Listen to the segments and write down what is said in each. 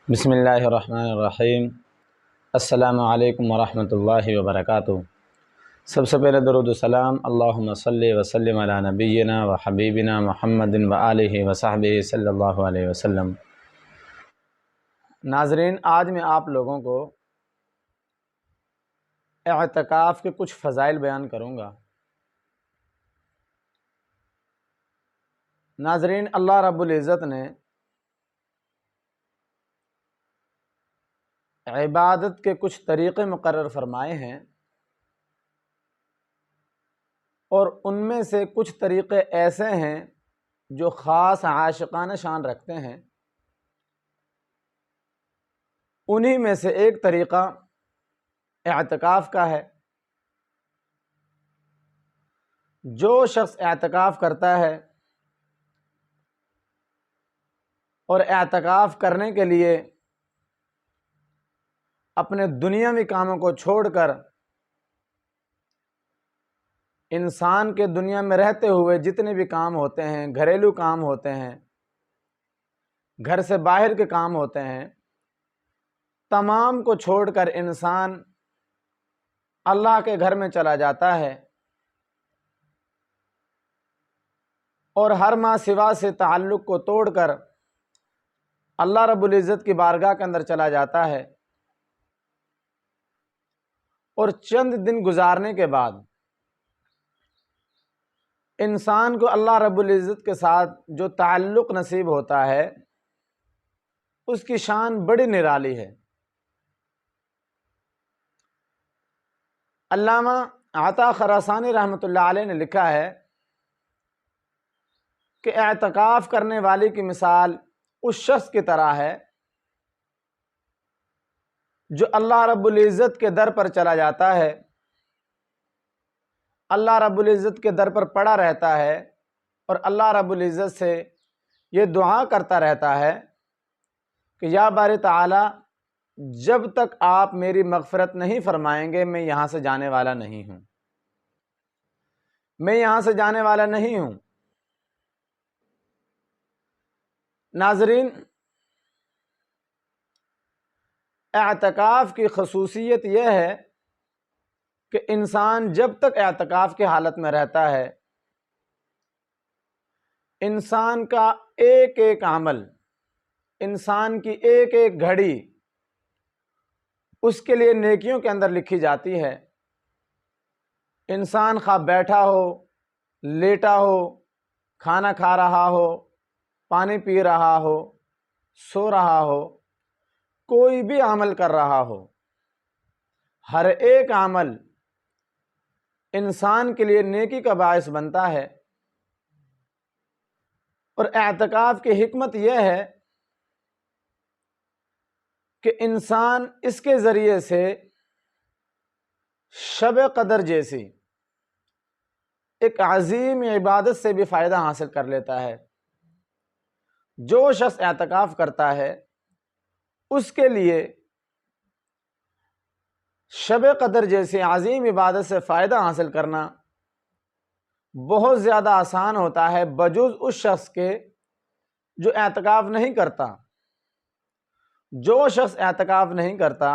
بسم اللہ الرحمن الرحیم۔ السلام علیکم ورحمۃ اللہ وبرکاتہ۔ سب سے پہلے درود و سلام اللہم صلی وسلم علی نبینا و حبیبنا محمد و آلہ و صحبہ صلی اللہ علیہ وسلم۔ ناظرین، آج میں آپ لوگوں کو اعتکاف کے کچھ فضائل بیان کروں گا۔ ناظرین، اللہ رب العزت نے عبادت کے کچھ طریقے مقرر فرمائے ہیں، اور ان میں سے کچھ طریقے ایسے ہیں جو خاص عاشقانہ شان رکھتے ہیں۔ انہی میں سے ایک طریقہ اعتکاف کا ہے۔ جو شخص اعتکاف کرتا ہے اور اعتکاف کرنے کے لیے اپنے دنیاوی کاموں کو چھوڑ کر انسان کے دنیا میں رہتے ہوئے جتنے بھی کام ہوتے ہیں، گھریلو کام ہوتے ہیں، گھر سے باہر کے کام ہوتے ہیں، تمام کو چھوڑ کر انسان اللہ کے گھر میں چلا جاتا ہے اور ہر ماہ سوا سے تعلق کو توڑ کر اللہ رب العزت کی بارگاہ کے اندر چلا جاتا ہے، اور چند دن گزارنے کے بعد انسان کو اللہ رب العزت کے ساتھ جو تعلق نصیب ہوتا ہے اس کی شان بڑی نرالی ہے۔ علامہ عطا خراسانی رحمۃ اللہ علیہ نے لکھا ہے کہ اعتکاف کرنے والی کی مثال اس شخص کی طرح ہے جو اللہ رب العزت کے در پر چلا جاتا ہے، اللہ رب العزت کے در پر پڑا رہتا ہے اور اللہ رب العزت سے یہ دعا کرتا رہتا ہے کہ یا باری تعالی، جب تک آپ میری مغفرت نہیں فرمائیں گے میں یہاں سے جانے والا نہیں ہوں، میں یہاں سے جانے والا نہیں ہوں۔ ناظرین، اعتکاف کی خصوصیت یہ ہے کہ انسان جب تک اعتکاف کی حالت میں رہتا ہے، انسان کا ایک ایک عمل، انسان کی ایک ایک گھڑی اس کے لیے نیکیوں کے اندر لکھی جاتی ہے۔ انسان خواہ بیٹھا ہو، لیٹا ہو، کھانا کھا رہا ہو، پانی پی رہا ہو، سو رہا ہو، کوئی بھی عمل کر رہا ہو، ہر ایک عمل انسان کے لیے نیکی کا باعث بنتا ہے۔ اور اعتکاف کی حکمت یہ ہے کہ انسان اس کے ذریعے سے شب قدر جیسی ایک عظیم عبادت سے بھی فائدہ حاصل کر لیتا ہے۔ جو شخص اعتکاف کرتا ہے اس کے لیے شب قدر جیسی عظیم عبادت سے فائدہ حاصل کرنا بہت زیادہ آسان ہوتا ہے، بجز اس شخص کے جو اعتکاف نہیں کرتا۔ جو شخص اعتکاف نہیں کرتا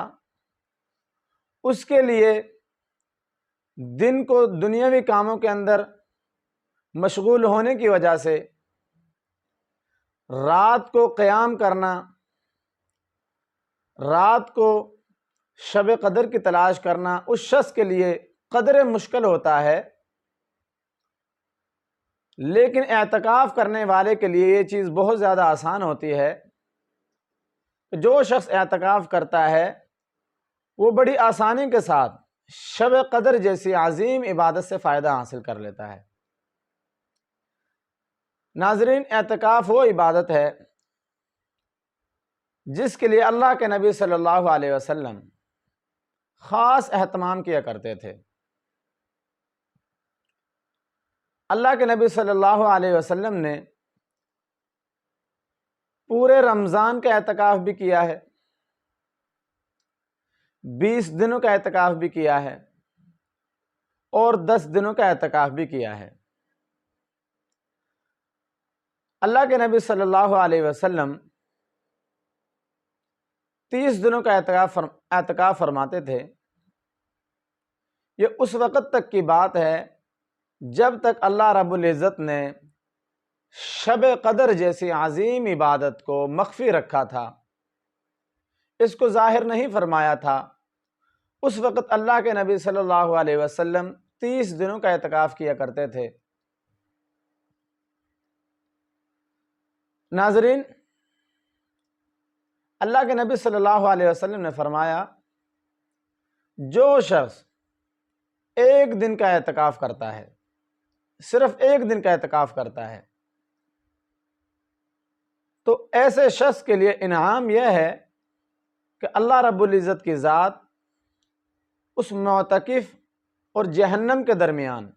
اس کے لیے دن کو دنیاوی کاموں کے اندر مشغول ہونے کی وجہ سے رات کو قیام کرنا، رات کو شب قدر کی تلاش کرنا اس شخص کے لیے قدر مشکل ہوتا ہے، لیکن اعتکاف کرنے والے کے لیے یہ چیز بہت زیادہ آسان ہوتی ہے۔ جو شخص اعتکاف کرتا ہے وہ بڑی آسانی کے ساتھ شب قدر جیسی عظیم عبادت سے فائدہ حاصل کر لیتا ہے۔ ناظرین، اعتکاف وہ عبادت ہے جس کے لیے اللہ کے نبی صلی اللہ علیہ وسلم خاص اہتمام کیا کرتے تھے۔ اللہ کے نبی صلی اللہ علیہ وسلم نے پورے رمضان کا اعتکاف بھی کیا ہے، 20 دنوں کا اعتکاف بھی کیا ہے، اور 10 دنوں کا اعتکاف بھی کیا ہے۔ اللہ کے نبی صلی اللہ علیہ وسلم 30 دنوں کا اعتکاف فرماتے تھے۔ یہ اس وقت تک کی بات ہے جب تک اللہ رب العزت نے شب قدر جیسی عظیم عبادت کو مخفی رکھا تھا، اس کو ظاہر نہیں فرمایا تھا۔ اس وقت اللہ کے نبی صلی اللہ علیہ وسلم 30 دنوں کا اعتکاف کیا کرتے تھے۔ ناظرین، اللہ کے نبی صلی اللہ علیہ وسلم نے فرمایا، جو شخص ایک دن کا اعتکاف کرتا ہے، صرف ایک دن کا اعتکاف کرتا ہے، تو ایسے شخص کے لیے انعام یہ ہے کہ اللہ رب العزت کی ذات اس معتکف اور جہنم کے درمیان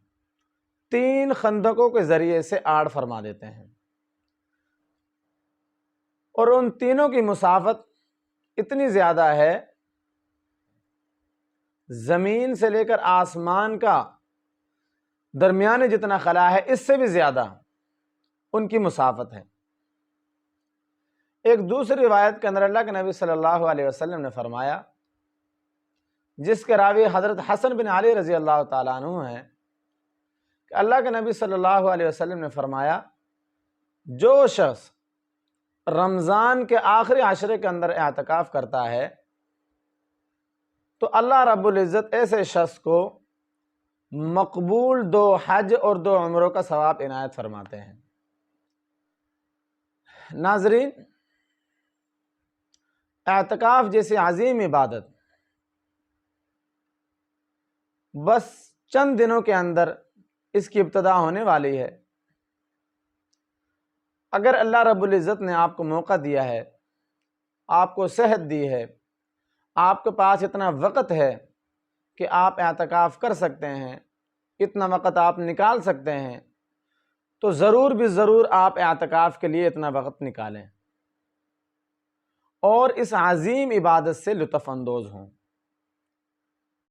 3 خندقوں کے ذریعے سے آڑ فرما دیتے ہیں، اور ان تینوں کی مسافت اتنی زیادہ ہے، زمین سے لے کر آسمان کا درمیانے جتنا خلا ہے اس سے بھی زیادہ ان کی مسافت ہے۔ ایک دوسری روایت کے اندر اللہ کے نبی صلی اللہ علیہ وسلم نے فرمایا، جس کے راوی حضرت حسن بن علی رضی اللہ تعالیٰ عنہ ہیں، کہ اللہ کے نبی صلی اللہ علیہ وسلم نے فرمایا، جو شخص رمضان کے آخری عشرے کے اندر اعتکاف کرتا ہے تو اللہ رب العزت ایسے شخص کو مقبول 2 حج اور 2 عمروں کا ثواب عنایت فرماتے ہیں۔ ناظرین، اعتکاف جیسی عظیم عبادت بس چند دنوں کے اندر اس کی ابتدا ہونے والی ہے۔ اگر اللہ رب العزت نے آپ کو موقع دیا ہے، آپ کو صحت دی ہے، آپ کے پاس اتنا وقت ہے کہ آپ اعتکاف کر سکتے ہیں، اتنا وقت آپ نکال سکتے ہیں، تو ضرور بھی ضرور آپ اعتکاف کے لیے اتنا وقت نکالیں اور اس عظیم عبادت سے لطف اندوز ہوں۔